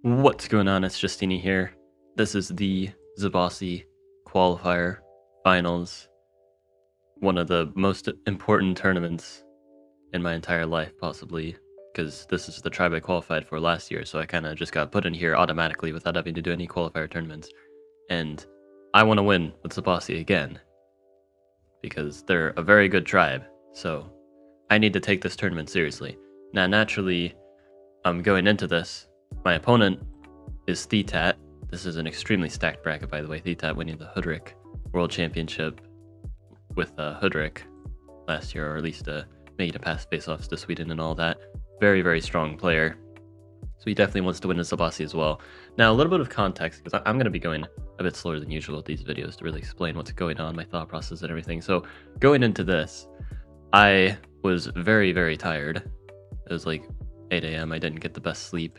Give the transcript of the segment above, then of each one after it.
What's going on? It's Justeeni here. This is the Zebasi qualifier finals. One of the most important tournaments in my entire life, possibly, because this is the tribe I qualified for last year, so I kind of just got put in here automatically without having to do any qualifier tournaments. And I want to win with Zebasi again, because they're a very good tribe, so I need to take this tournament seriously. Now, naturally, going into this, my opponent is Thetat. This is an extremely stacked bracket, by the way. Thetat winning the Hoodrick World Championship with Hoodrick last year, or at least making it past face-offs to Sweden and all that. Very, very strong player. So he definitely wants to win as Zebasi as well. Now, a little bit of context, because I'm going to be going a bit slower than usual with these videos to really explain what's going on, my thought process and everything. So going into this, I was very, very tired. It was like 8 a.m. I didn't get the best sleep.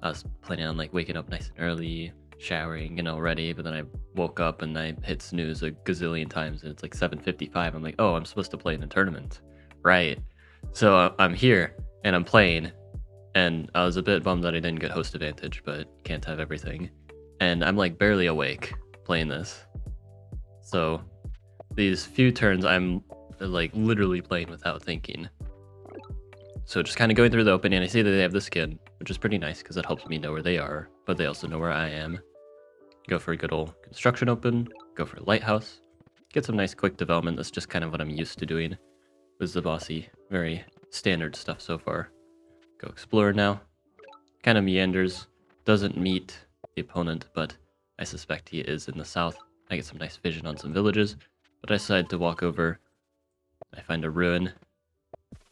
I was planning on like waking up nice and early, showering, ready, but then I woke up and I hit snooze a gazillion times and it's like 7:55. I'm like, oh, I'm supposed to play in a tournament, right? So I'm here and I'm playing, and I was a bit bummed that I didn't get host advantage, but can't have everything. And I'm like barely awake playing this. So these few turns I'm like literally playing without thinking. So just kind of going through the opening, and I see that they have the skin, which is pretty nice because it helps me know where they are, but they also know where I am. Go for a good old construction open, go for a lighthouse, get some nice quick development. That's just kind of what I'm used to doing with Zebasi. Very standard stuff so far. Go explore now. Kind of meanders, doesn't meet the opponent, but I suspect he is in the south. I get some nice vision on some villages, but I decide to walk over. I find a ruin.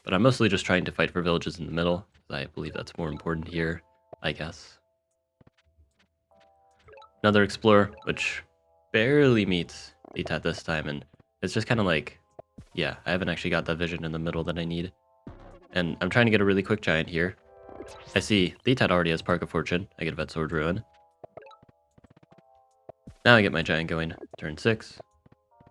But I'm mostly just trying to fight for villages in the middle. I believe that's more important here, I guess. Another explorer, which barely meets Thetat this time, and it's just kind of like, yeah, I haven't actually got that vision in the middle that I need. And I'm trying to get a really quick giant here. I see Thetat already has Park of Fortune. I get a Vet Sword Ruin. Now I get my giant going. Turn 6.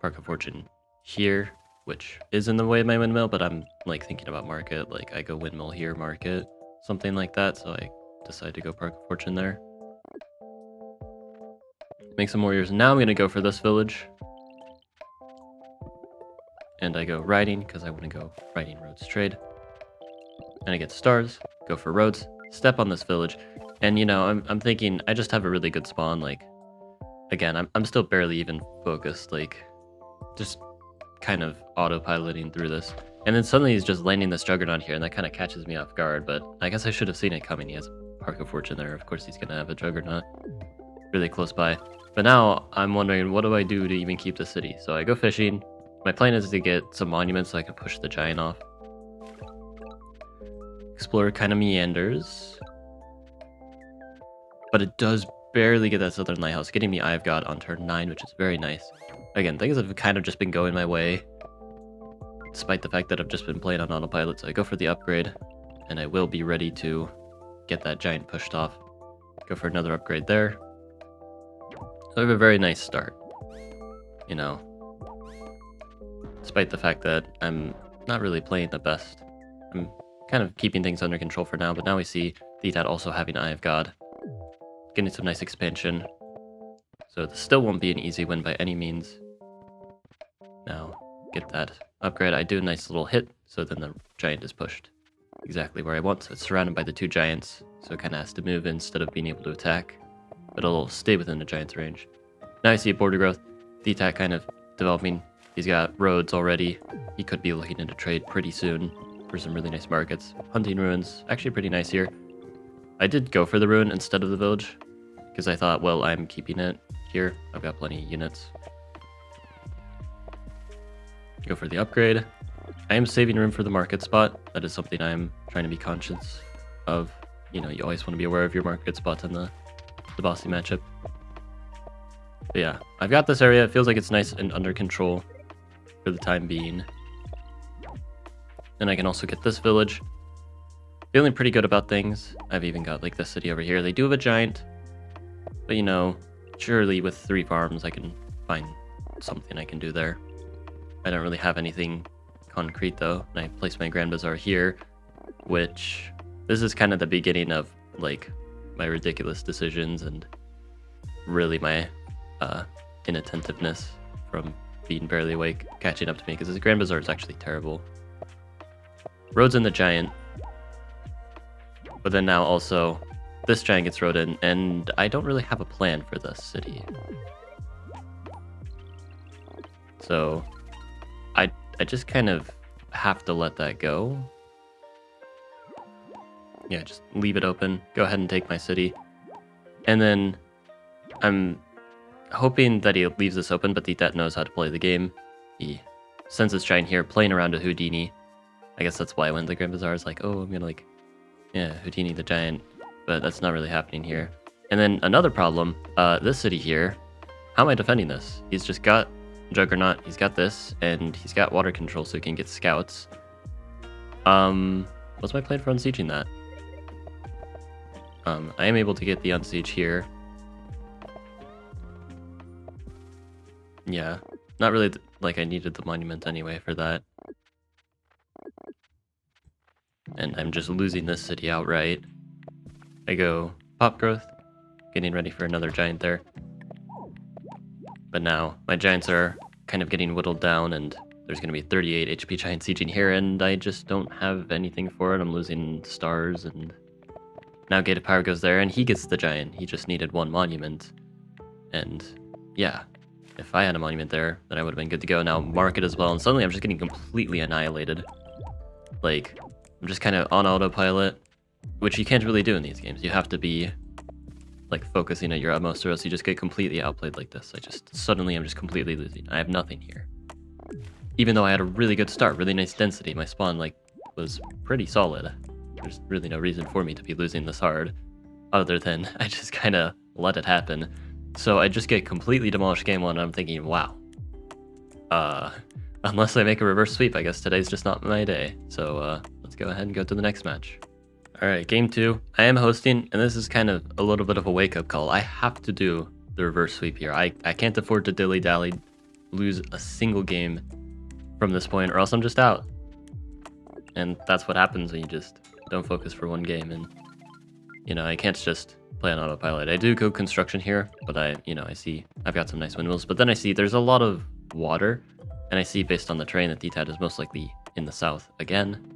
Park of Fortune here, which is in the way of my windmill, but I'm like thinking about market. Like I go windmill here, market, something like that. So I decide to go Park of Fortune there. Make some warriors. Now I'm going to go for this village. And I go riding because I want to go riding roads trade. And I get stars, go for roads, step on this village. And I'm thinking I just have a really good spawn. Like, again, I'm still barely even focused, like just kind of autopiloting through this, and then suddenly he's just landing this Juggernaut here, and that kind of catches me off guard, but I guess I should have seen it coming. He has Park of Fortune there. Of course he's gonna have a Juggernaut really close by, but now I'm wondering, what do I do to even keep the city? So I go fishing. My plan is to get some monuments so I can push the giant off. Explorer kind of meanders, but it does barely get that southern lighthouse, getting me Eye of God on turn 9, which is very nice. Again, things have kind of just been going my way, despite the fact that I've just been playing on autopilot. So I go for the upgrade, and I will be ready to get that giant pushed off. Go for another upgrade there. So I have a very nice start, despite the fact that I'm not really playing the best. I'm kind of keeping things under control for now, but now we see Thetat also having Eye of God, getting some nice expansion. So this still won't be an easy win by any means. Now, get that upgrade. I do a nice little hit, so then the giant is pushed exactly where I want. So it's surrounded by the 2 giants, so it kind of has to move instead of being able to attack, but it'll stay within the giant's range. Now I see a border growth. Thetat kind of developing. He's got roads already. He could be looking into trade pretty soon for some really nice markets. Hunting ruins, actually pretty nice here. I did go for the ruin instead of the village, because I thought, well, I'm keeping it here. I've got plenty of units. Go for the upgrade. I am saving room for the market spot. That is something I'm trying to be conscious of. You always want to be aware of your market spots in the Zebasi matchup. But yeah, I've got this area. It feels like it's nice and under control for the time being. And I can also get this village. Feeling pretty good about things. I've even got like this city over here. They do have a giant, but surely with 3 farms I can find something I can do there. I don't really have anything concrete though, and I place my Grand Bazaar here, which this is kind of the beginning of like my ridiculous decisions and really my inattentiveness from being barely awake catching up to me, because this Grand Bazaar is actually terrible. Roads in the giant, but then now also this giant gets rode in, and I don't really have a plan for this city. So I just kind of have to let that go. Yeah, just leave it open, go ahead and take my city. And then I'm hoping that he leaves this open, but Titat knows how to play the game. He sends this giant here, playing around a Justeeni. I guess that's why I went to the Grand Bazaar is like, oh, I'm gonna Justeeni the giant, but that's not really happening here. And then another problem, this city here, how am I defending this? He's just got Juggernaut, he's got this, and he's got water control so he can get scouts. What's my plan for unsieging that? I am able to get the unsiege here. Yeah, not really like I needed the monument anyway for that. And I'm just losing this city outright. I go pop growth, getting ready for another giant there. But now my giants are kind of getting whittled down, and there's going to be 38 HP giant sieging here, and I just don't have anything for it. I'm losing stars, and now Gate of Power goes there, and he gets the giant. He just needed one monument. And yeah, if I had a monument there, then I would have been good to go. Now market as well, and suddenly I'm just getting completely annihilated. Like, I'm just kind of on autopilot, which you can't really do in these games. You have to be like focusing at your utmost, or else you just get completely outplayed like this. I'm just completely losing. I have nothing here. Even though I had a really good start, really nice density, my spawn was pretty solid. There's really no reason for me to be losing this hard, other than I just kind of let it happen. So I just get completely demolished game one, and I'm thinking, wow. Unless I make a reverse sweep, I guess today's just not my day. So let's go ahead and go to the next match. Alright, game 2. I am hosting, and this is kind of a little bit of a wake-up call. I have to do the reverse sweep here. I can't afford to dilly-dally, lose a single game from this point, or else I'm just out. And that's what happens when you just don't focus for one game. And, I can't just play on autopilot. I do go construction here, but I see I've got some nice windmills. But then I see there's a lot of water, and I see based on the terrain that DTAT is most likely in the south again.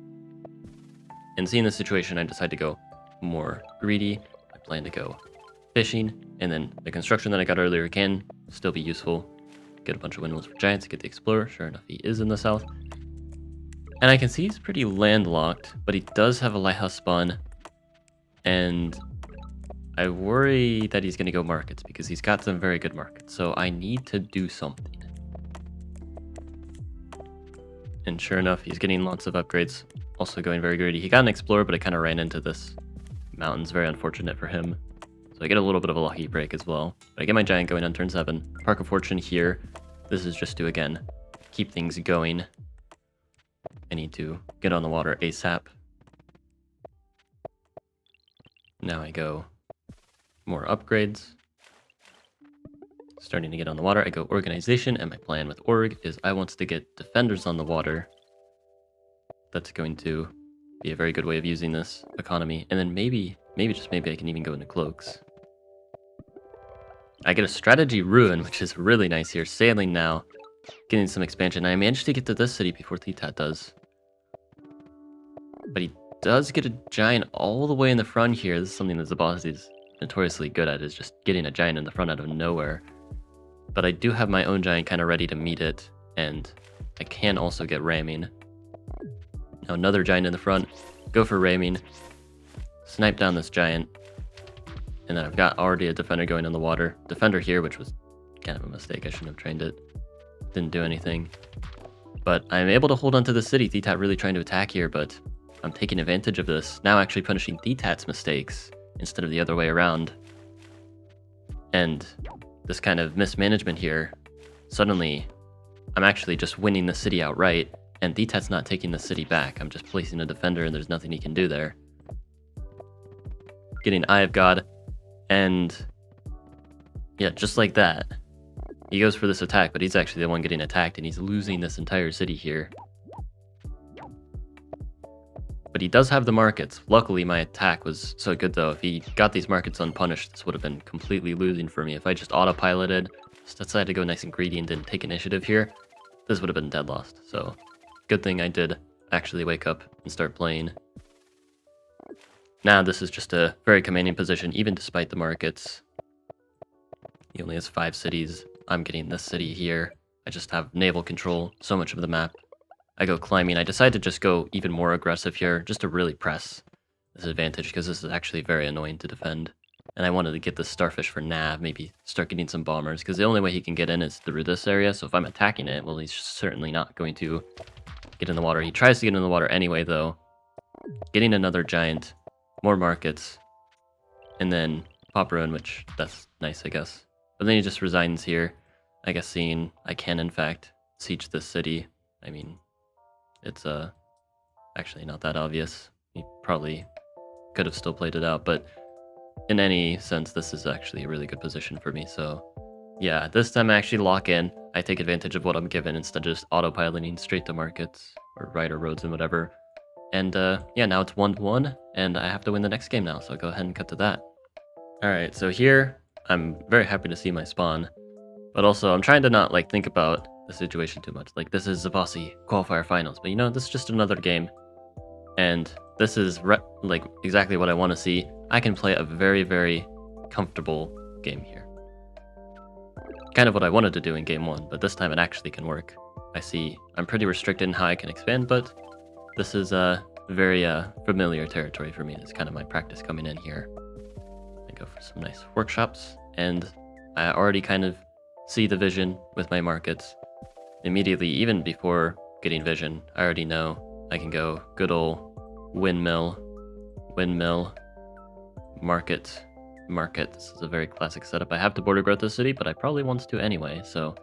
And seeing this situation, I decide to go more greedy. I plan to go fishing, and then the construction that I got earlier can still be useful. Get a bunch of windmills for giants, get the explorer. Sure enough, he is in the south. And I can see he's pretty landlocked, but he does have a lighthouse spawn. And I worry that he's going to go markets, because he's got some very good markets. So I need to do something. And sure enough, he's getting lots of upgrades. Also going very greedy. He got an explorer, but it kind of ran into this mountains. Very unfortunate for him. So I get a little bit of a lucky break as well. But I get my giant going on turn 7. Park of Fortune here. This is just to, again, keep things going. I need to get on the water ASAP. Now I go more upgrades. Starting to get on the water. I go organization, and my plan with org is I want to get defenders on the water. That's going to be a very good way of using this economy. And then maybe just maybe I can even go into cloaks. I get a strategy ruin, which is really nice here. Sailing now, getting some expansion. I managed to get to this city before Titat does. But he does get a giant all the way in the front here. This is something that Zebasi is notoriously good at, is just getting a giant in the front out of nowhere. But I do have my own giant kind of ready to meet it, and I can also get ramming. Now another giant in the front, go for ramming, snipe down this giant, and then I've got already a defender going on the water. Defender here, which was kind of a mistake, I shouldn't have trained it. Didn't do anything. But I'm able to hold onto the city. Titat really trying to attack here, but I'm taking advantage of this. Now actually punishing Titat's mistakes instead of the other way around. And this kind of mismanagement here, suddenly I'm actually just winning the city outright, and Titat's not taking the city back. I'm just placing a defender, and there's nothing he can do there. Getting Eye of God, and yeah, just like that. He goes for this attack, but he's actually the one getting attacked, and he's losing this entire city here. But he does have the markets. Luckily, my attack was so good, though. If he got these markets unpunished, this would have been completely losing for me. If I just autopiloted, just decided to go nice and greedy and didn't take initiative here, this would have been dead lost. So, good thing I did actually wake up and start playing. Now, this is just a very commanding position, even despite the markets. He only has 5 cities. I'm getting this city here. I just have naval control, so much of the map. I go climbing. I decide to just go even more aggressive here, just to really press this advantage, because this is actually very annoying to defend. And I wanted to get the starfish for nav, maybe start getting some bombers, because the only way he can get in is through this area, so if I'm attacking it, well, he's certainly not going to get in the water. He tries to get in the water anyway, though. Getting another giant, more markets, and then pop ruin, which that's nice, I guess. But then he just resigns here, I guess, seeing I can, in fact, siege this city. I mean, it's actually not that obvious. He probably could have still played it out, but in any sense, this is actually a really good position for me. So yeah, this time I actually lock in. I take advantage of what I'm given instead of just autopiloting straight to markets or right or roads and whatever. And yeah, now it's 1-1, and I have to win the next game now, so I'll go ahead and cut to that. Alright, so here, I'm very happy to see my spawn, but also I'm trying to not like think about the situation too much. Like, this is Zebasi qualifier finals, but you know, this is just another game, and this is like exactly what I want to see. I can play a very, very comfortable game here. Kind of what I wanted to do in game 1, but this time it actually can work. I see I'm pretty restricted in how I can expand, but this is very familiar territory for me. It's kind of my practice coming in here. I go for some nice workshops, and I already kind of see the vision with my markets. Immediately, even before getting vision, I already know I can go good old windmill, market. This is a very classic setup. I have to border growth this city, but I probably want to anyway, so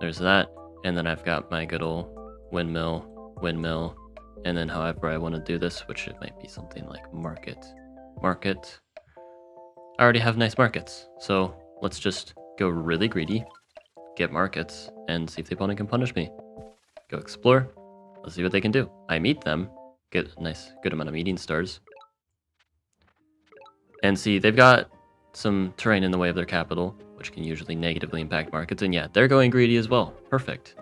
there's that. And then I've got my good old windmill, and then however I want to do this, which it might be something like market. I already have nice markets, so let's just go really greedy, get markets, and see if the opponent can punish me. Go explore, let's see what they can do. I meet them, get a nice good amount of meeting stars. And see, they've got some terrain in the way of their capital, which can usually negatively impact markets, and yeah, they're going greedy as well. Perfect.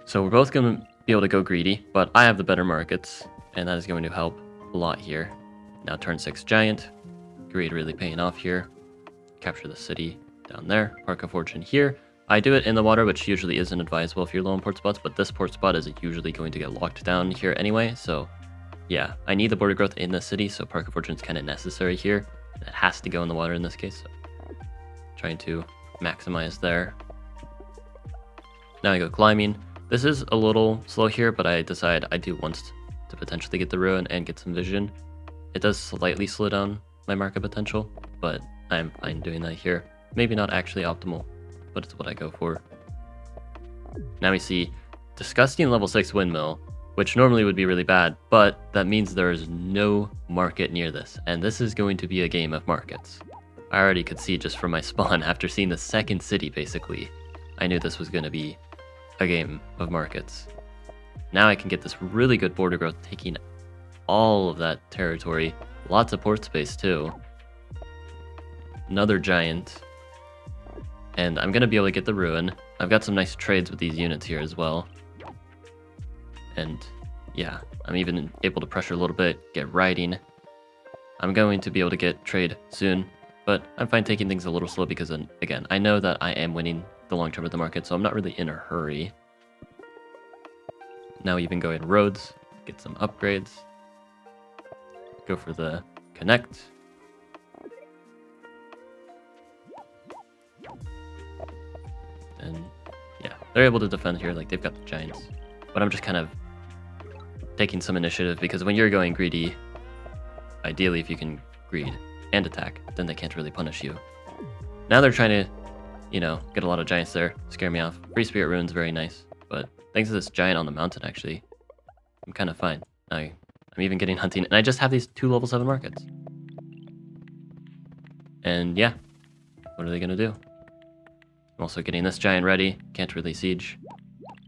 So we're both going to be able to go greedy, but I have the better markets, and that is going to help a lot here. Now turn 6 giant, greed really paying off here. Capture the city down there, Park of Fortune here. I do it in the water, which usually isn't advisable if you're low on port spots, but this port spot is usually going to get locked down here anyway, so yeah, I need the border growth in the city, so Park of Fortune is kind of necessary here. It has to go in the water in this case, so trying to maximize there. Now I go climbing. This is a little slow here, but I decide I do want to potentially get the ruin and get some vision. It does slightly slow down my market potential, but I'm fine doing that here. Maybe not actually optimal, but it's what I go for. Now we see disgusting level 6 windmill, which normally would be really bad, but that means there is no market near this, and this is going to be a game of markets. I already could see just from my spawn after seeing the second city, basically. I knew this was going to be a game of markets. Now I can get this really good border growth, taking all of that territory. Lots of port space too. Another giant. And I'm going to be able to get the ruin. I've got some nice trades with these units here as well. And yeah, I'm even able to pressure a little bit, get riding. I'm going to be able to get trade soon, but I'm fine taking things a little slow because, again, I know that I am winning the long term of the market, so I'm not really in a hurry. Now even going roads, get some upgrades. Go for the connect. And yeah, they're able to defend here, like they've got the giants. But I'm just kind of taking some initiative because when you're going greedy, ideally if you can greed and attack, then they can't really punish you. Now they're trying to, you know, get a lot of giants there, scare me off. Free Spirit Rune's very nice, but thanks to this giant on the mountain, actually, I'm kind of fine. I'm even getting hunting, and I just have these 2 level 7 markets. And yeah, what are they going to do? I'm also getting this giant ready, can't really siege.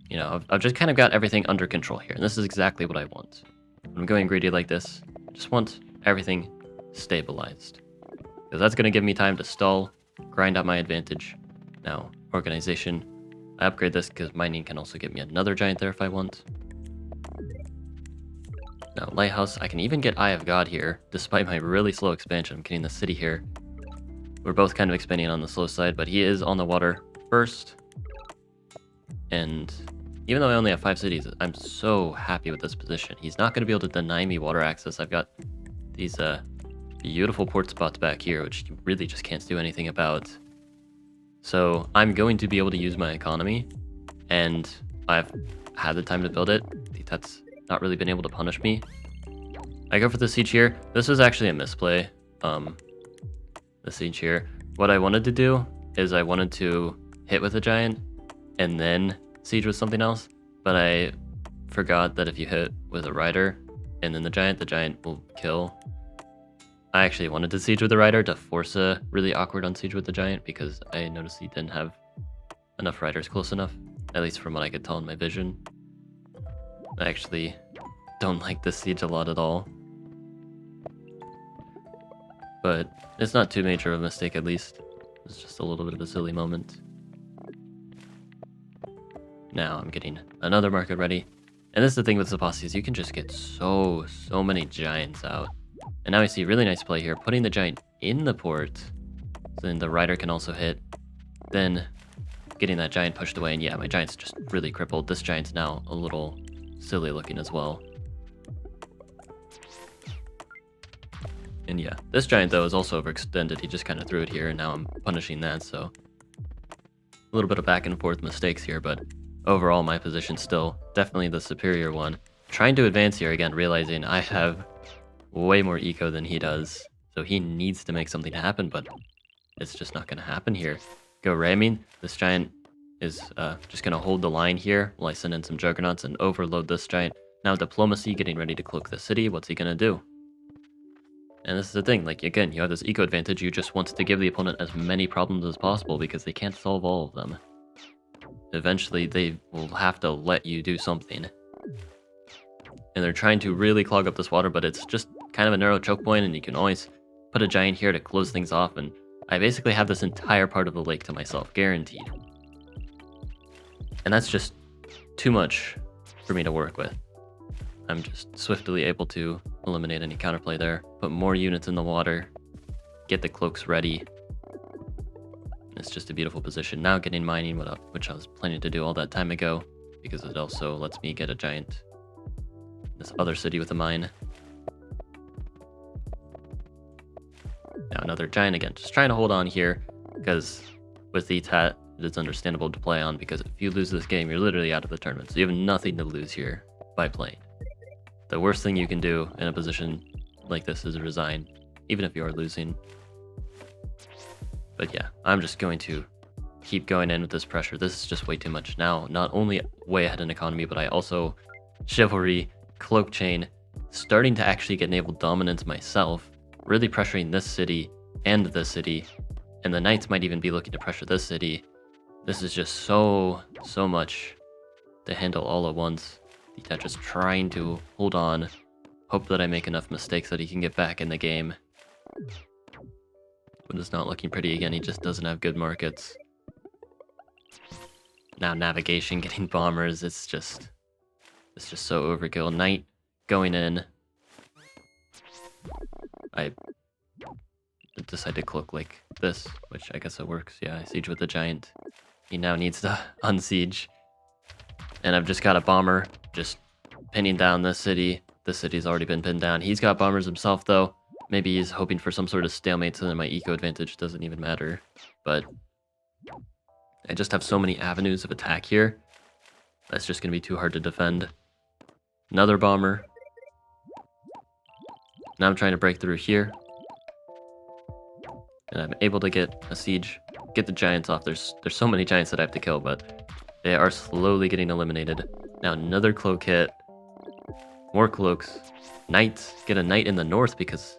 You know, I've just kind of got everything under control here, and this is exactly what I want. I'm going greedy like this. Just want everything stabilized. Because that's going to give me time to stall, grind out my advantage. Now, organization. I upgrade this because mining can also get me another giant there if I want. Now, lighthouse. I can even get Eye of God here. Despite my really slow expansion, I'm getting the city here. We're both kind of expanding on the slow side, but he is on the water first. And even though I only have 5 cities, I'm so happy with this position. He's not going to be able to deny me water access. I've got these beautiful port spots back here, which you really just can't do anything about. So I'm going to be able to use my economy, and I've had the time to build it. That's not really been able to punish me. I go for the siege here. This was actually a misplay. The siege here. What I wanted to do is I wanted to hit with a giant and then siege with something else, but I forgot that if you hit with a rider and then the giant will kill. I actually wanted to siege with the rider to force a really awkward unsiege with the giant because I noticed he didn't have enough riders close enough, at least from what I could tell in my vision. I actually don't like this siege a lot at all. But it's not too major of a mistake, at least. It's just a little bit of a silly moment. Now I'm getting another market ready. And this is the thing with Zebasi, is you can just get so many giants out. And now I see a really nice play here, putting the giant in the port. So then the rider can also hit. Then getting that giant pushed away. And yeah, my giant's just really crippled. This giant's now a little silly looking as well. And yeah, this giant though is also overextended. He just kind of threw it here and now I'm punishing that, so a little bit of back and forth mistakes here, but overall my position's still definitely the superior one. Trying to advance here again, realizing I have way more eco than he does, so he needs to make something happen, but it's just not going to happen here. Go ramming. This giant is just going to hold the line here while I send in some juggernauts and overload this giant. Now diplomacy, getting ready to cloak the city. What's he going to do? And this is the thing, like, again, you have this eco advantage. You just want to give the opponent as many problems as possible because they can't solve all of them. Eventually, they will have to let you do something. And they're trying to really clog up this water, but it's just kind of a narrow choke point, and you can always put a giant here to close things off, and I basically have this entire part of the lake to myself, guaranteed. And that's just too much for me to work with. I'm just swiftly able to eliminate any counterplay there, put more units in the water, get the cloaks ready. It's just a beautiful position. Now getting mining, which I was planning to do all that time ago, because it also lets me get a giant this other city with a mine. Now another giant again, just trying to hold on here, because with the tat, it's understandable to play on, because if you lose this game, you're literally out of the tournament, so you have nothing to lose here by playing. The worst thing you can do in a position like this is resign, even if you are losing. But yeah, I'm just going to keep going in with this pressure. This is just way too much now. Not only way ahead in economy, but I also chivalry, cloak chain, starting to actually get naval dominance myself, really pressuring this city and this city, and the knights might even be looking to pressure this city. This is just so much to handle all at once. He's just trying to hold on, hope that I make enough mistakes that he can get back in the game. But it's not looking pretty again, he just doesn't have good markets. Now navigation, getting bombers, it's just so overkill. Knight going in. I decided to cloak like this, which I guess it works. Yeah, I siege with the giant. He now needs to unsiege. And I've just got a bomber just pinning down this city. This city's already been pinned down. He's got bombers himself, though. Maybe he's hoping for some sort of stalemate so that my eco advantage doesn't even matter. But I just have so many avenues of attack here. That's just going to be too hard to defend. Another bomber. Now I'm trying to break through here. And I'm able to get a siege, get the giants off. There's so many giants that I have to kill, but they are slowly getting eliminated. Now another cloak hit. More cloaks. Knights. Get a knight in the north because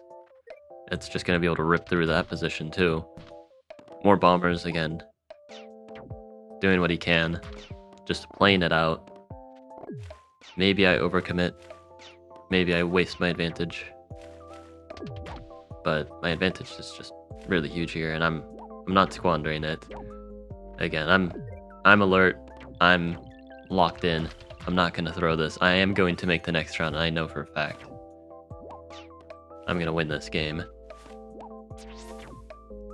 it's just going to be able to rip through that position too. More bombers again. Doing what he can. Just playing it out. Maybe I overcommit maybe I waste my advantage. But my advantage is just really huge here, and I'm not squandering it. Again, I'm alert. I'm locked in. I'm not gonna throw this. I am going to make the next round. I know for a fact. I'm gonna win this game.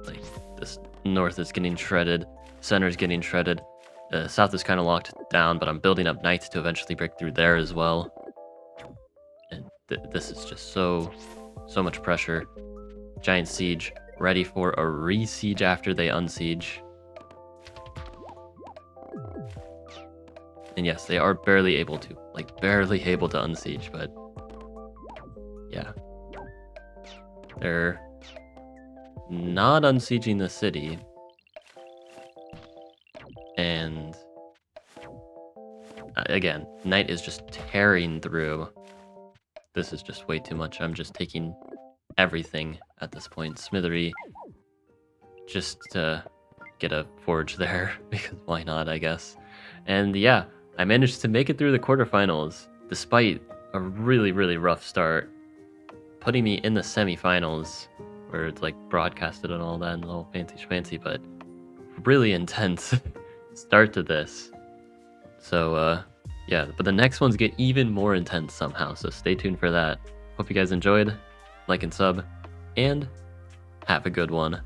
Like, this north is getting shredded. Center is getting shredded. South is kind of locked down, but I'm building up knights to eventually break through there as well. And this is just so much pressure. Giant siege, ready for a re-siege after they unsiege. And yes, they are barely able to unsiege, but yeah. They're not unsieging the city. And again, knight is just tearing through. This is just way too much. I'm just taking everything at this point. Smithery, just to get a forge there, because why not, I guess. And yeah, I managed to make it through the quarterfinals, despite a really, really rough start, putting me in the semifinals, where it's like broadcasted and all that, and all fancy schmancy, but really intense start to this. So yeah, but the next ones get even more intense somehow, so stay tuned for that. Hope you guys enjoyed. Like and sub, and have a good one.